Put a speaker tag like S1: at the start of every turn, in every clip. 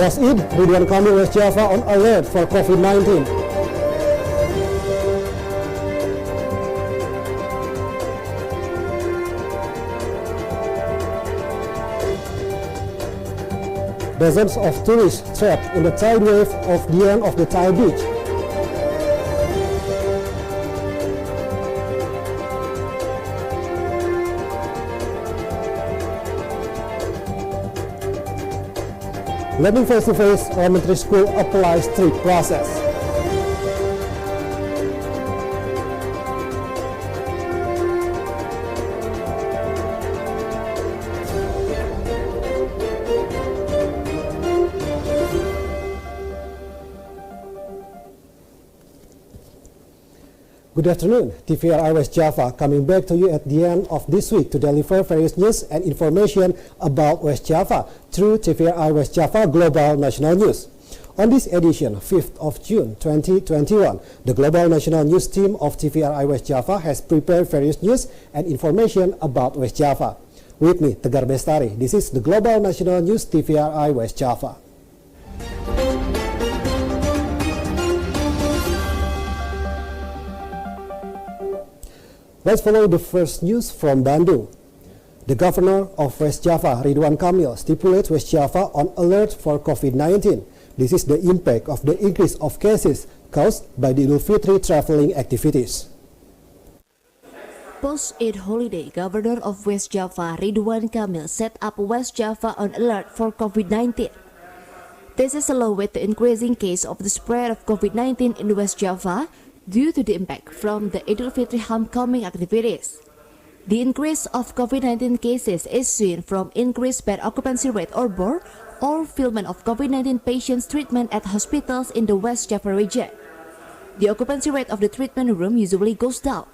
S1: That's it, Ridwan Kamil, West Java on alert for COVID-19. Dozens of tourists trapped in the tide wave off the end of the Thai beach. Learning face-to-face elementary school applies strict process. Good afternoon, TVRI West Java coming back to you at the end of this week to deliver various news and information about West Java through TVRI West Java Global National News. On this edition, 5th of June 2021, the Global National News team of TVRI West Java has prepared various news and information about West Java. With me, Tegar Bestari, this is the Global National News TVRI West Java. Let's follow the first news from Bandung. The Governor of West Java, Ridwan Kamil, stipulates West Java on alert for COVID-19. This is the impact of the increase of cases caused by the Idul Fitri traveling activities.
S2: Post-Eid holiday, Governor of West Java, Ridwan Kamil, set up West Java on alert for COVID-19. This is along with the increasing case of the spread of COVID-19 in West Java due to the impact from the Idul Fitri homecoming activities. The increase of COVID-19 cases is seen from increased bed occupancy rate or BOR, or fulfillment of COVID-19 patients' treatment at hospitals in the West Java region. The occupancy rate of the treatment room usually goes down,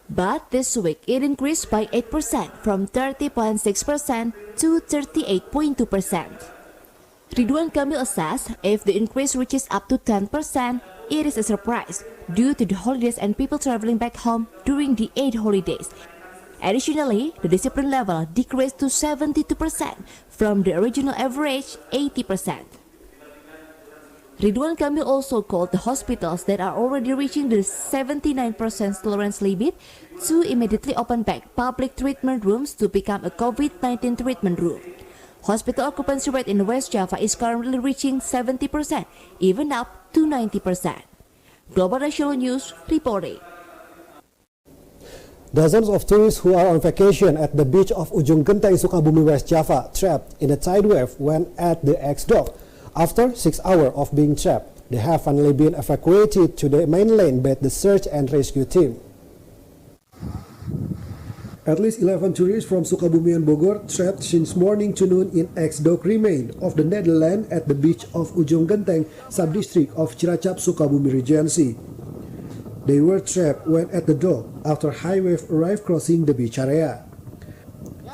S2: but this week it increased by 8% from 30.6% to 38.2%. Ridwan Kamil assessed if the increase reaches up to 10%, it is a surprise due to the holidays and people traveling back home during the Eid holidays. Additionally, the discipline level decreased to 72% from the original average 80%. Ridwan Kamil also called the hospitals that are already reaching the 79% tolerance limit to immediately open back public treatment rooms to become a COVID-19 treatment room. Hospital occupancy rate in West Java is currently reaching 70%, even up to 90%. Global National News reporting.
S1: Dozens of tourists who are on vacation at the beach of Ujung Genteng, Sukabumi, West Java, trapped in a tide wave when at the X-Dock. After 6 hours of being trapped, they have finally been evacuated to the mainland by the search and rescue team. At least 11 tourists from Sukabumi and Bogor trapped since morning to noon in X-Dock remain of the Netherlands at the beach of Ujung Genteng, sub-district of Cilacap, Sukabumi Regency. They were trapped when at the dock after high wave arrived crossing the beach area.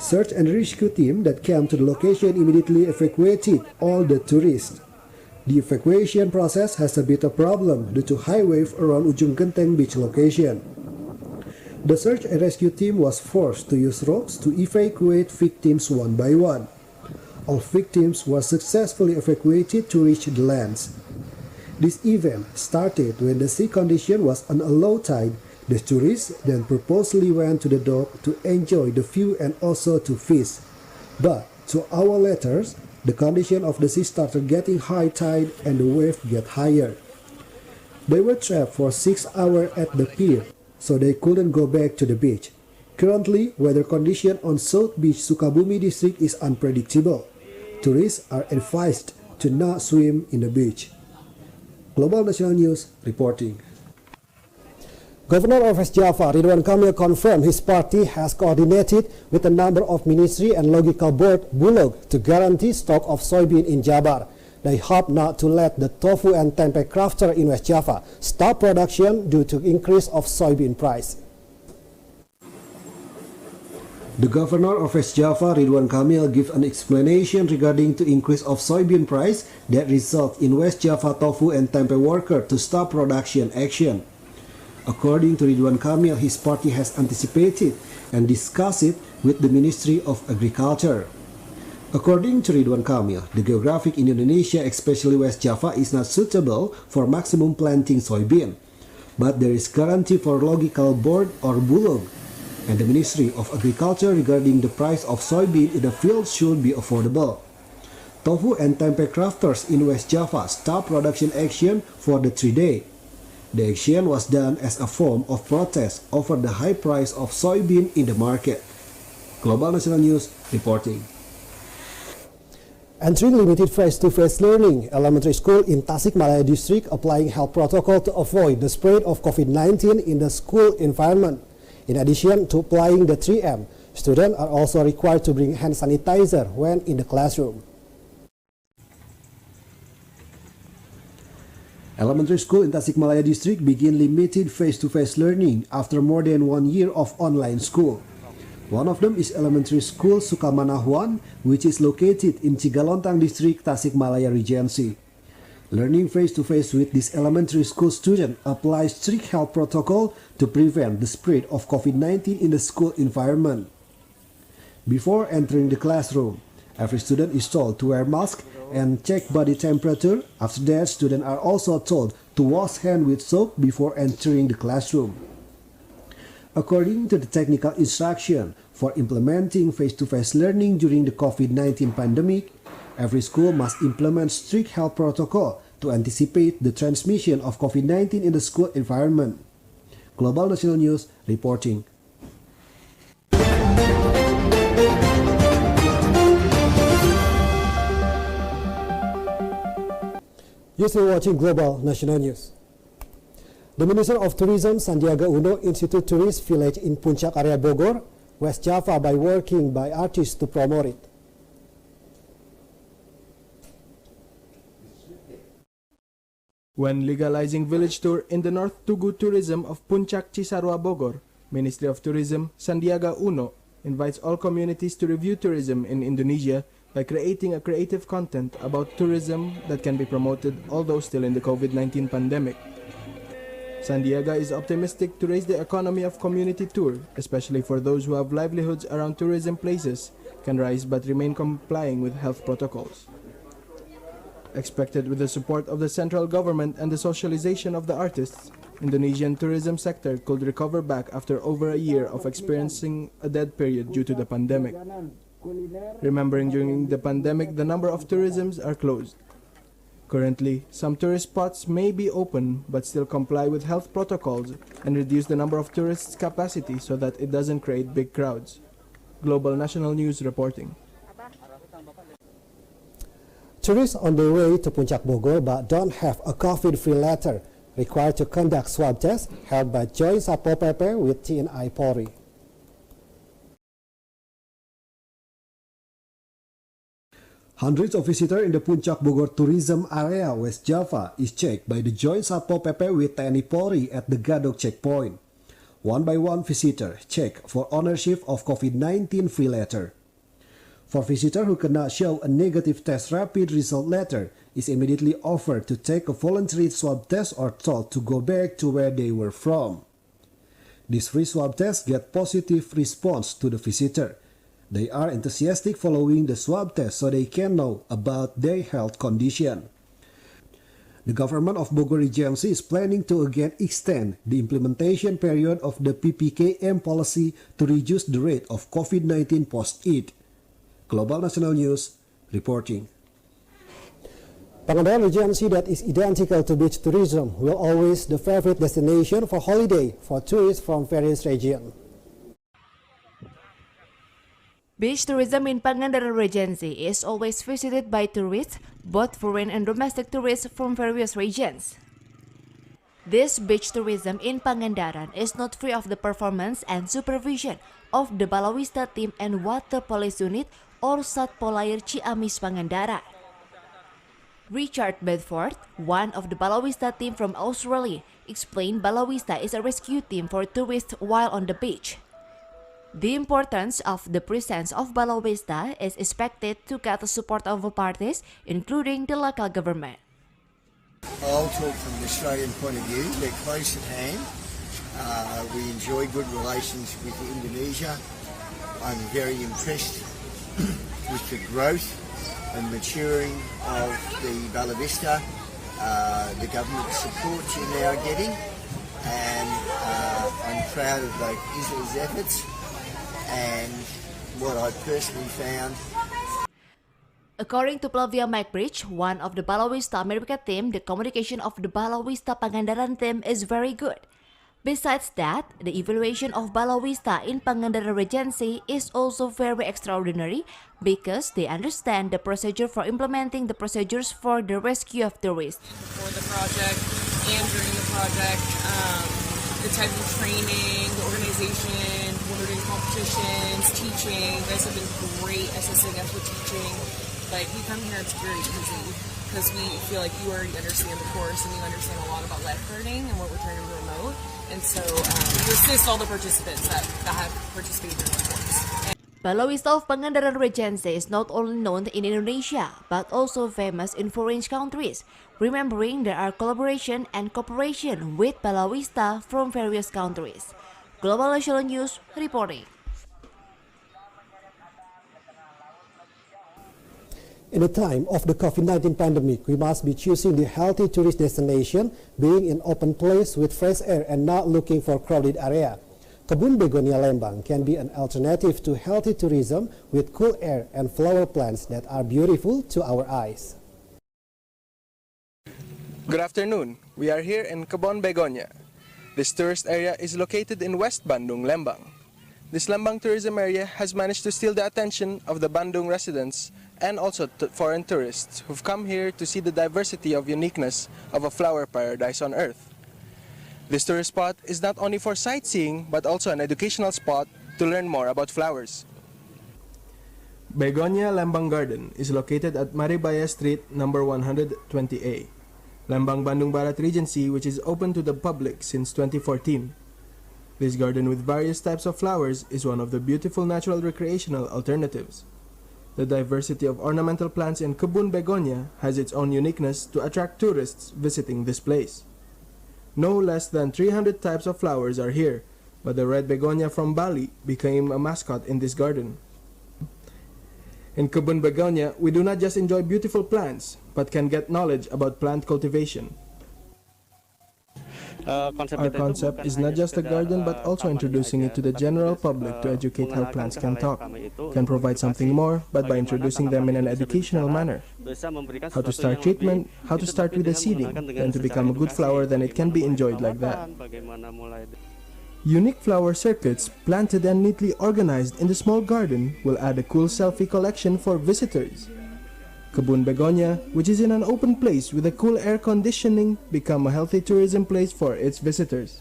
S1: Search and rescue team that came to the location immediately evacuated all the tourists. The evacuation process has a bit of problem due to high wave around Ujung Genteng beach location. The search and rescue team was forced to use ropes to evacuate victims one by one. All victims were successfully evacuated to reach the lands. This event started when the sea condition was on a low tide. The tourists then purposely went to the dock to enjoy the view and also to fish. But 2 hours later, the condition of the sea started getting high tide and the wave get higher. They were trapped for 6 hours at the pier, so they couldn't go back to the beach. Currently, weather condition on South Beach, Sukabumi district is unpredictable. Tourists are advised to not swim in the beach. Global National News reporting. Governor of West Java, Ridwan Kamil, confirmed his party has coordinated with a number of ministry and logical board Bulog to guarantee stock of soybean in Jabar. They hope not to let the tofu and tempeh crafter in West Java stop production due to increase of soybean price. The governor of West Java, Ridwan Kamil, gave an explanation regarding the increase of soybean price that result in West Java tofu and tempeh worker to stop production action. According to Ridwan Kamil, his party has anticipated and discussed it with the Ministry of Agriculture. According to Ridwan Kamil, the geographic in Indonesia, especially West Java, is not suitable for maximum planting soybean, but there is guarantee for logical board or bulog, and the Ministry of Agriculture regarding the price of soybean in the field should be affordable. Tofu and tempeh crafters in West Java stopped production action for the 3 days. The action was done as a form of protest over the high price of soybean in the market. Global National News reporting. Entering limited face-to-face learning, elementary school in Tasikmalaya district applying health protocol to avoid the spread of COVID-19 in the school environment. In addition to applying the 3M, students are also required to bring hand sanitizer when in the classroom. Elementary school in Tasikmalaya district begin limited face-to-face learning after more than 1 year of online school. One of them is elementary school Sukamanahuan, which is located in Cigalontang district, Tasikmalaya Regency. Learning face-to-face with this elementary school student applies strict health protocol to prevent the spread of COVID-19 in the school environment. Before entering the classroom, every student is told to wear mask and check body temperature. After that, students are also told to wash hands with soap before entering the classroom. According to the technical instruction for implementing face-to-face learning during the COVID-19 pandemic, every school must implement strict health protocol to anticipate the transmission of COVID-19 in the school environment. Global National News reporting. You're still watching Global National News. The Minister of Tourism Sandiaga Uno instituted tourist village in Puncak area Bogor, West Java by working by artists to promote it.
S3: When legalizing village tour in the North Tugu tourism of Puncak Cisarua Bogor, Ministry of Tourism Sandiaga Uno invites all communities to review tourism in Indonesia by creating a creative content about tourism that can be promoted although still in the COVID-19 pandemic. Sandiaga is optimistic to raise the economy of community tour, especially for those who have livelihoods around tourism places, can rise but remain complying with health protocols. Expected with the support of the central government and the socialization of the artists, Indonesian tourism sector could recover back after over a year of experiencing a dead period due to the pandemic. Remembering during the pandemic, the number of tourisms are closed. Currently, some tourist spots may be open but still comply with health protocols and reduce the number of tourists' capacity so that it doesn't create big crowds. Global National News reporting.
S1: Tourists on their way to Puncak Bogor but don't have a COVID-free letter required to conduct swab tests held by Joint Satpol PP with TNI Polri. Hundreds of visitors in the Puncak Bogor tourism area, West Java, is checked by the Joint Satpol PP with TNI Polri at the Gadok checkpoint. One by one visitor check for ownership of COVID-19 free letter. For visitor who cannot show a negative test rapid result letter, is immediately offered to take a voluntary swab test or told to go back to where they were from. This free swab test get positive response to the visitor. They are enthusiastic following the swab test so they can know about their health condition. The government of Bogor Regency is planning to again extend the implementation period of the PPKM policy to reduce the rate of COVID-19 post-Eid. Global National News reporting. Pangandaran Regency that is identical to beach tourism will always the favorite destination for holiday for tourists from various regions.
S2: Beach tourism in Pangandaran Regency is always visited by tourists, both foreign and domestic tourists from various regions. This beach tourism in Pangandaran is not free of the performance and supervision of the Balawista Team and Water Police Unit or Satpol Air Ciamis Pangandaran. Richard Bedford, one of the Balawista team from Australia, explained Balawista is a rescue team for tourists while on the beach. The importance of the presence of Balawista is expected to get the support of parties, including the local government.
S4: I'll talk from the Australian point of view. They're close at hand. We enjoy good relations with Indonesia. I'm very impressed with the growth and maturing of the Balawista, the government support you're now getting, and I'm proud of both Israel's efforts and what I personally found.
S2: According to Flavia McBridge, one of the Balawista America team, the communication of the Balawista Pangandaran team is very good. Besides that, the evaluation of Balawista in Pangandaran Regency is also very extraordinary because they understand the procedure for implementing the procedures for the rescue of tourists.
S5: For the project and during the project, the type of training, the organization, when we're doing competitions, teaching, you guys have been great assisting us with teaching. Like, we come here, it's very easy because we feel like you already understand the course and you understand a lot about lifeguarding and what we're trying to promote. And so you assist all the participants that have participated in the course.
S2: Balawista of Pangandaran Regency is not only known in Indonesia, but also famous in foreign countries, remembering there are collaboration and cooperation with Balawista from various countries. Global National News reporting.
S1: In the time of the COVID-19 pandemic, we must be choosing the healthy tourist destination, being in open place with fresh air and not looking for crowded area. Kebun Begonia Lembang can be an alternative to healthy tourism with cool air and flower plants that are beautiful to our eyes.
S3: Good afternoon. We are here in Kebun Begonia. This tourist area is located in West Bandung, Lembang. This Lembang tourism area has managed to steal the attention of the Bandung residents and also foreign tourists who've come here to see the diversity of uniqueness of a flower paradise on earth. This tourist spot is not only for sightseeing but also an educational spot to learn more about flowers. Begonia Lembang Garden is located at Maribaya Street, number 120A, Lembang Bandung Barat Regency, which is open to the public since 2014. This garden with various types of flowers is one of the beautiful natural recreational alternatives. The diversity of ornamental plants in Kebun Begonia has its own uniqueness to attract tourists visiting this place. No less than 300 types of flowers are here, but the red begonia from Bali became a mascot in this garden. In Kebun Begonia, we do not just enjoy beautiful plants, but can get knowledge about plant cultivation. Our concept is not just a garden but also introducing it to the general public to educate how plants can talk, can provide something more, but by introducing them in an educational manner. How to start treatment, how to start with the seeding, and to become a good flower, then it can be enjoyed like that. Unique flower circuits planted and neatly organized in the small garden will add a cool selfie collection for visitors. Kebun Begonia, which is in an open place with a cool air conditioning, become a healthy tourism place for its visitors.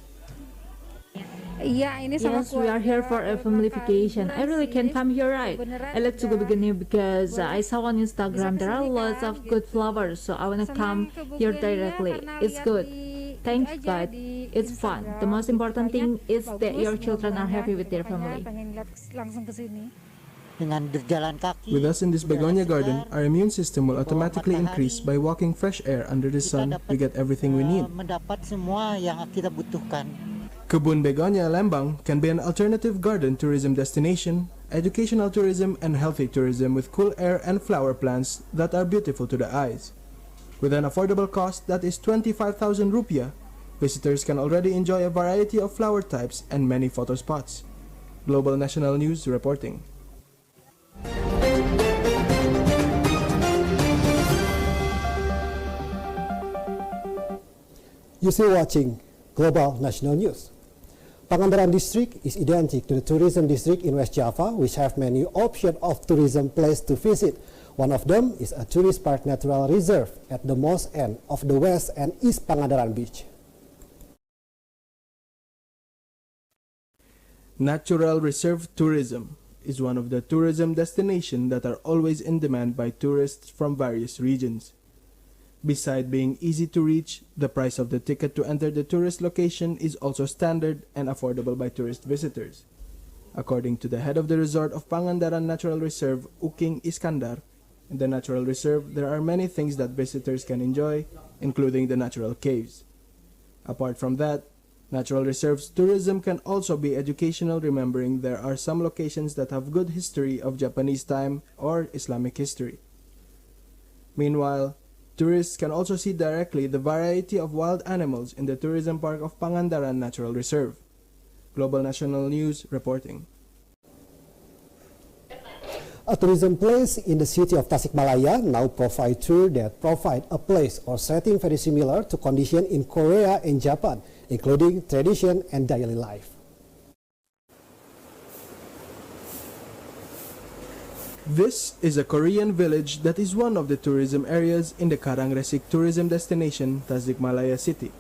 S6: Yes, we are here for a family vacation. I really can come here, right? I like to go Begonia because I saw on Instagram there are lots of good flowers, so I want to come here directly. It's good. Thanks God. It's fun. The most important thing is that your children are happy with their family.
S3: With us in this begonia garden, our immune system will automatically increase by walking fresh air under the sun. We get everything we need. Kebun Begonia Lembang can be an alternative garden tourism destination, educational tourism, and healthy tourism with cool air and flower plants that are beautiful to the eyes. With an affordable cost that is 25,000 rupiah, visitors can already enjoy a variety of flower types and many photo spots. Global National News reporting.
S1: You still watching Global National News. Pangandaran District is identical to the tourism district in West Java, which have many options of tourism places to visit. One of them is a tourist park natural reserve at the most end of the West and East Pangandaran Beach.
S3: Natural reserve tourism is one of the tourism destinations that are always in demand by tourists from various regions. Beside being easy to reach, the price of the ticket to enter the tourist location is also standard and affordable by tourist visitors. According to the head of the resort of Pangandaran Natural Reserve, Uking Iskandar, in the natural reserve there are many things that visitors can enjoy, including the natural caves. Apart from that, natural reserves tourism can also be educational, remembering there are some locations that have good history of Japanese time or Islamic history. Meanwhile, tourists can also see directly the variety of wild animals in the tourism park of Pangandaran Natural Reserve. Global National News reporting.
S1: A tourism place in the city of Tasikmalaya now provide tours that provide a place or setting very similar to conditions in Korea and Japan, including tradition and daily life.
S3: This is a Korean village that is one of the tourism areas in the Karangresik tourism destination, Tasikmalaya City.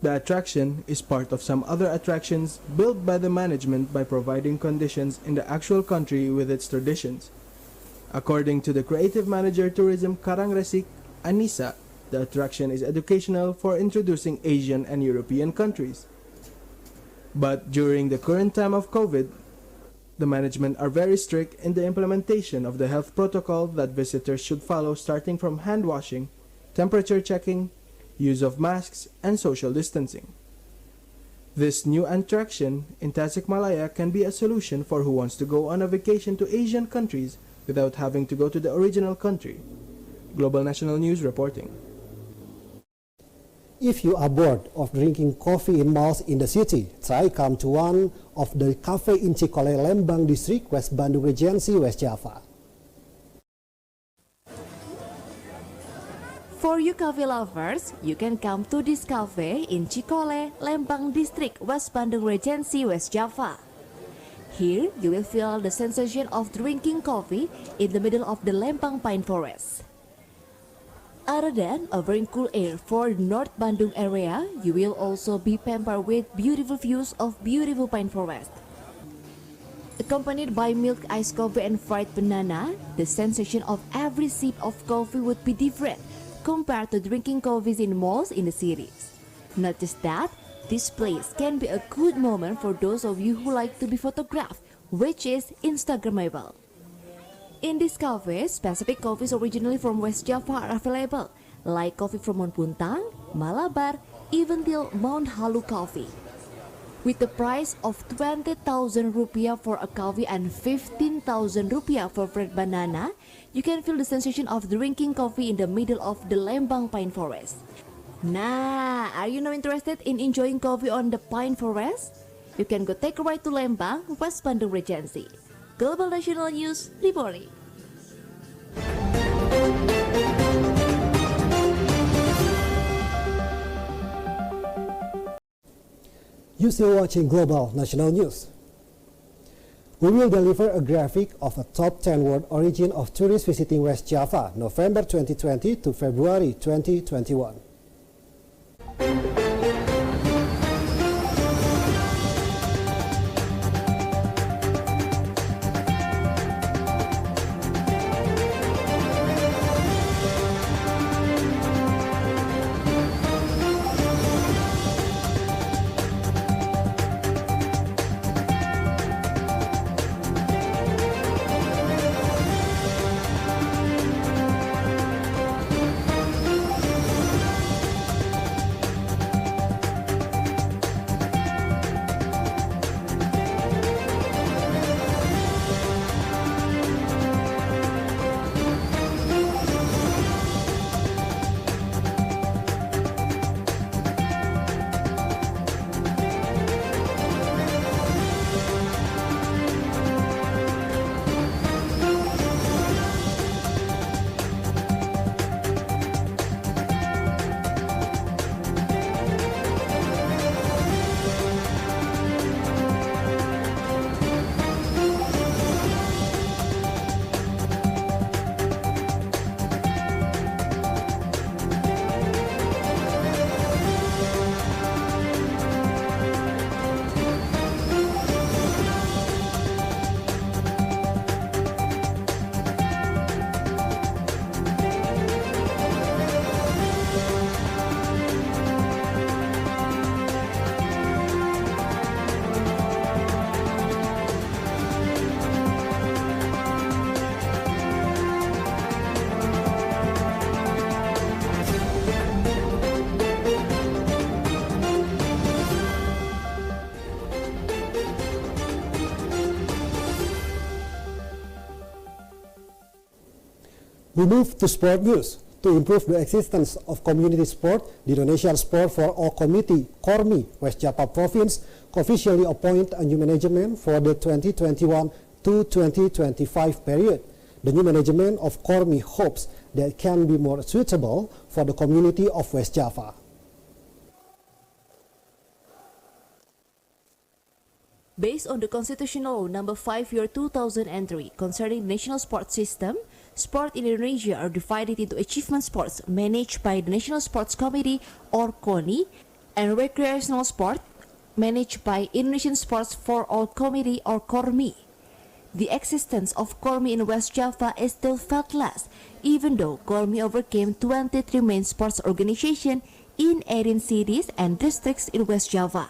S3: The attraction is part of some other attractions built by the management by providing conditions in the actual country with its traditions. According to the creative manager tourism Karangresik, Anissa, the attraction is educational for introducing Asian and European countries. But during the current time of COVID, the management are very strict in the implementation of the health protocol that visitors should follow, starting from hand washing, temperature checking, use of masks, and social distancing. This new attraction in Tasikmalaya can be a solution for who wants to go on a vacation to Asian countries without having to go to the original country. Global National News reporting.
S1: If you are bored of drinking coffee in malls in the city, try come to one of the cafe in Cikole, Lembang District, West Bandung Regency, West Java.
S2: For you coffee lovers, you can come to this cafe in Cikole, Lembang District, West Bandung Regency, West Java. Here, you will feel the sensation of drinking coffee in the middle of the Lembang pine forest. Other than offering cool air for the North Bandung area, you will also be pampered with beautiful views of beautiful pine forest. Accompanied by milk iced coffee and fried banana, the sensation of every sip of coffee would be different compared to drinking coffees in malls in the cities. Not just that, this place can be a good moment for those of you who like to be photographed, which is Instagrammable. In this cafe, specific coffees originally from West Java are available, like coffee from Mount Puntang, Malabar, even till Mount Halu coffee. With the price of 20,000 rupiah for a coffee and 15,000 rupiah for fried banana, you can feel the sensation of drinking coffee in the middle of the Lembang pine forest. Nah, are you now interested in enjoying coffee on the pine forest? You can go take a ride to Lembang, West Bandung Regency. Global National News reporting.
S1: You still watching Global National News. We will deliver a graphic of a top 10 world origin of tourists visiting West Java, November 2020 to February 2021. We move to sport news. To improve the existence of community sport, the Indonesian Sport for All Committee, KORMI, West Java Province, officially appoint a new management for the 2021 to 2025 period. The new management of KORMI hopes that it can be more suitable for the community of West Java.
S2: Based on the Constitutional Law Number 5/2003 concerning the national sports system, sport in Indonesia are divided into achievement sports managed by the National Sports Committee or KONI and recreational sport managed by Indonesian Sports for All Committee or KORMI. The existence of KORMI in West Java is still felt less, even though KORMI overcame 23 main sports organizations in 18 cities and districts in West Java.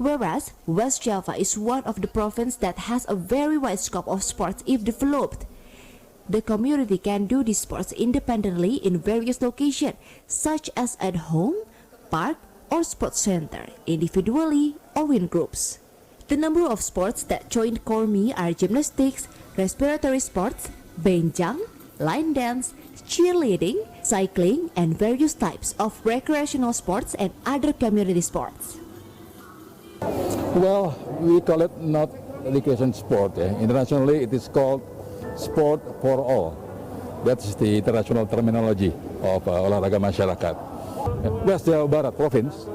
S2: Whereas West Java is one of the provinces that has a very wide scope of sports if developed. The community can do these sports independently in various locations, such as at home, park, or sports center, individually or in groups. The number of sports that joined KORMI are gymnastics, respiratory sports, benjang, line dance, cheerleading, cycling, and various types of recreational sports and other community sports.
S7: Well, we call it not recreation sport. Internationally, it is called sport for all. That's the international terminology of olahraga masyarakat. West Jawa Barat province,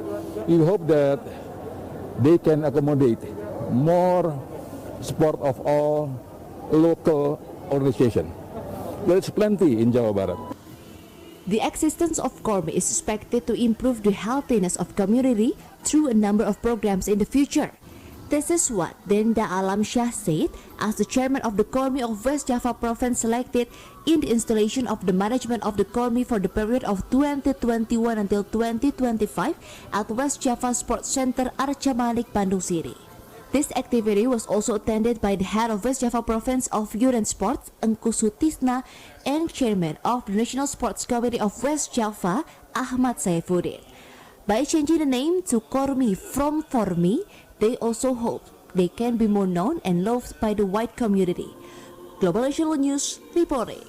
S7: we hope that they can accommodate more sport of all local organization. There is plenty in Jawa Barat.
S2: The existence of KORMI is expected to improve the healthiness of community through a number of programs in the future. This is what Denda Alam Shah said as the chairman of the KORMI of West Java Province selected in the installation of the management of the KORMI for the period of 2021 until 2025 at West Java Sports Center Arca Malik, Bandung City. This activity was also attended by the head of West Java Province of Youth and Sports, Engku Sutisna, and chairman of the National Sports Committee of West Java, Ahmad Saifuddin. By changing the name to KORMI from FORMI, they also hope they can be more known and loved by the wide community. Global National News reporting.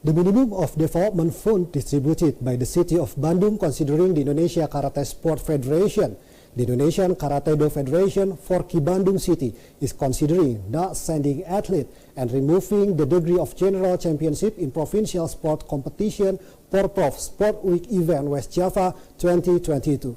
S1: The minimum of development fund distributed by the city of Bandung considering the Indonesia Karate Sport Federation, the Indonesian Karate-Do Federation for Bandung City is considering not sending athlete and removing the degree of general championship in provincial sport competition Porprov Sport Week event West Java 2022.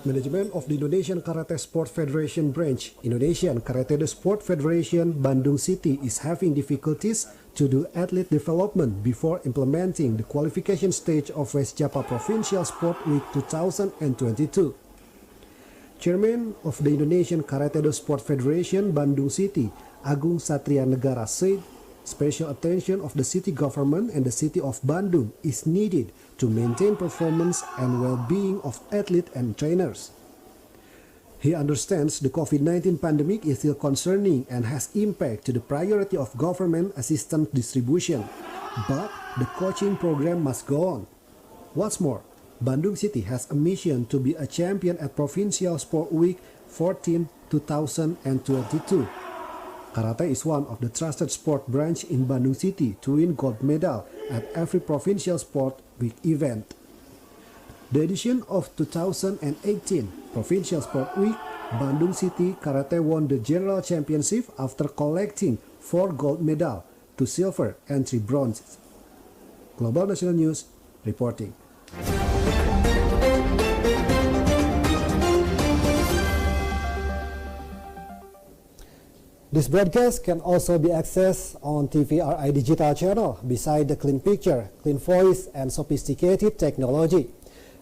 S1: Management of the Indonesian Karate Sport Federation branch, Indonesian Karate-Do Sport Federation Bandung City is having difficulties to do athlete development before implementing the qualification stage of West Java Provincial Sport Week 2022. Chairman of the Indonesian Karate-Do Sport Federation Bandung City, Agung Satria Negara said, special attention of the city government and the city of Bandung is needed to maintain performance and well-being of athletes and trainers. He understands the COVID-19 pandemic is still concerning and has impact to the priority of government assistance distribution, but the coaching program must go on. What's more, Bandung City has a mission to be a champion at Provincial Sport Week 14 2022. Karate is one of the trusted sport branch in Bandung City to win gold medal at every Provincial Sport Week event. The edition of 2018 Provincial Sport Week, Bandung City Karate won the General Championship after collecting 4 gold medals, 2 silver and 3 bronzes. Global National News reporting. This broadcast can also be accessed on TVRI digital channel beside the clean picture, clean voice, and sophisticated technology.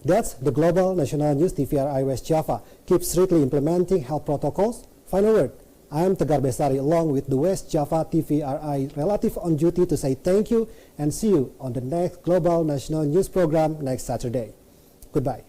S1: That's the Global National News TVRI West Java. Keep strictly implementing health protocols. Final word, I am Tegar Besari along with the West Java TVRI relative on duty to say thank you and see you on the next Global National News program next Saturday. Goodbye.